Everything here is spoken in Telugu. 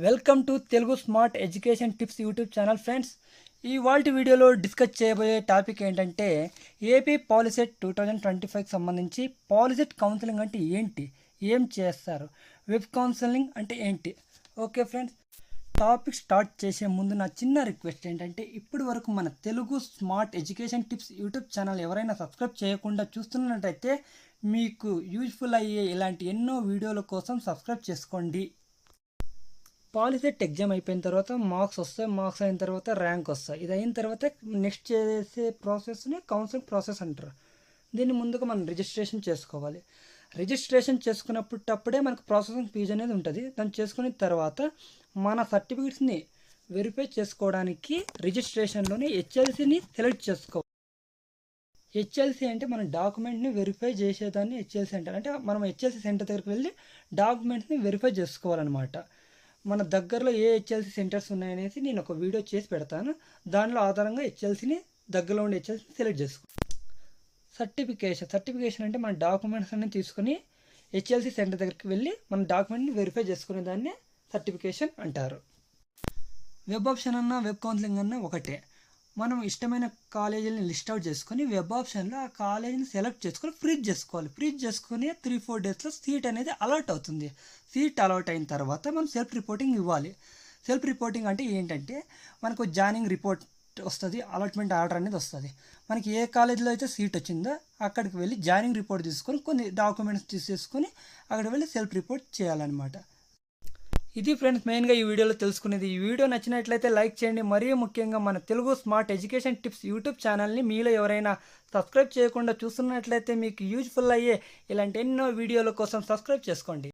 Welcome to Telugu smart education tips YouTube channel friends. ఇవాల్టి వీడియోలో డిస్కస్ చేయబోయే టాపిక్ ఏంటంటే ఏపీ పాలిసెట్ 2025కి సంబంధించి పాలిసెట్ కౌన్సిలింగ్ అంటే ఏంటి, ఏం చేస్తారు, వెబ్ కౌన్సిలింగ్ అంటే ఏంటి. ఓకే ఫ్రెండ్స్, టాపిక్ స్టార్ట్ చేసే ముందు నా చిన్న రిక్వెస్ట్ ఏంటంటే ఇప్పటి వరకు మన Telugu smart education tips YouTube channel ఎవరైనా సబ్స్క్రైబ్ చేయకుండా చూస్తున్నట్టయితే మీకు యూజ్ఫుల్ అయ్యే ఇలాంటి ఎన్నో వీడియోల కోసం సబ్స్క్రైబ్ చేసుకోండి. పాలిసెట్ ఎగ్జామ్ అయిపోయిన తర్వాత మార్క్స్ వస్తాయి, మార్క్స్ అయిన తర్వాత ర్యాంక్ వస్తాయి. ఇది అయిన తర్వాత నెక్స్ట్ చేసే ప్రాసెస్ని కౌన్సిలింగ్ ప్రాసెస్ అంటారు. దీన్ని ముందుగా మనం రిజిస్ట్రేషన్ చేసుకోవాలి. రిజిస్ట్రేషన్ చేసుకున్నప్పుడే మనకు ప్రాసెసింగ్ ఫీజు అనేది ఉంటుంది. దాన్ని చేసుకున్న తర్వాత మన సర్టిఫికెట్స్ని వెరిఫై చేసుకోవడానికి రిజిస్ట్రేషన్లోని హెచ్ఎల్సిని సెలెక్ట్ చేసుకోవాలి. హెచ్ఎల్సి అంటే మన డాక్యుమెంట్ని వెరిఫై చేసేదాన్ని హెచ్ఎల్సి అంటారు. అంటే మనం హెచ్ఎల్సి సెంటర్ దగ్గరికి వెళ్ళి డాక్యుమెంట్స్ని వెరిఫై చేసుకోవాలన్నమాట. మన దగ్గరలో ఏ హెచ్ఎల్సి సెంటర్స్ ఉన్నాయనేసి నేను ఒక వీడియో చేసి పెడతాను. దానిలో ఆధారంగా హెచ్ఎల్సిని దగ్గరలో ఉండే హెచ్ఎల్సిని సెలెక్ట్ చేసుకో. సర్టిఫికేషన్ అంటే మన డాక్యుమెంట్స్ అన్ని తీసుకొని హెచ్ఎల్సి సెంటర్ దగ్గరికి వెళ్ళి మన డాక్యుమెంట్ని వెరిఫై చేసుకునే దాన్ని సర్టిఫికేషన్ అంటారు. వెబ్ ఆప్షన్ అన్నా వెబ్ కౌన్సిలింగ్ అన్నా ఒకటే. మనం ఇష్టమైన కాలేజీని లిస్ట్ అవుట్ చేసుకొని వెబ్ ఆప్షన్లో ఆ కాలేజీని సెలెక్ట్ చేసుకొని ఫ్రీజ్ చేసుకోవాలి. ఫ్రీజ్ చేసుకొని 3-4 డేస్లో సీట్ అనేది అలాట్ అవుతుంది. సీట్ అలాట్ అయిన తర్వాత మనం సెల్ఫ్ రిపోర్టింగ్ ఇవ్వాలి. సెల్ఫ్ రిపోర్టింగ్ అంటే ఏంటంటే మనకు జాయినింగ్ రిపోర్ట్ వస్తుంది, అలాట్మెంట్ ఆర్డర్ అనేది వస్తుంది. మనకి ఏ కాలేజీలో అయితే సీట్ వచ్చిందో అక్కడికి వెళ్ళి జాయినింగ్ రిపోర్ట్ తీసుకొని కొన్ని డాక్యుమెంట్స్ తీసేసుకొని అక్కడికి వెళ్ళి సెల్ఫ్ రిపోర్ట్ చేయాలన్నమాట. ఇది ఫ్రెండ్స్ మెయిన్గా ఈ వీడియోలో తెలుసుకునేది. ఈ వీడియో నచ్చినట్లయితే లైక్ చేయండి. మరీ ముఖ్యంగా మన Telugu smart education tips YouTube ఛానల్ని మీలో ఎవరైనా సబ్స్క్రైబ్ చేయకుండా చూస్తున్నట్లయితే మీకు యూజ్ఫుల్ అయ్యే ఇలాంటి ఎన్నో వీడియోల కోసం సబ్స్క్రైబ్ చేసుకోండి.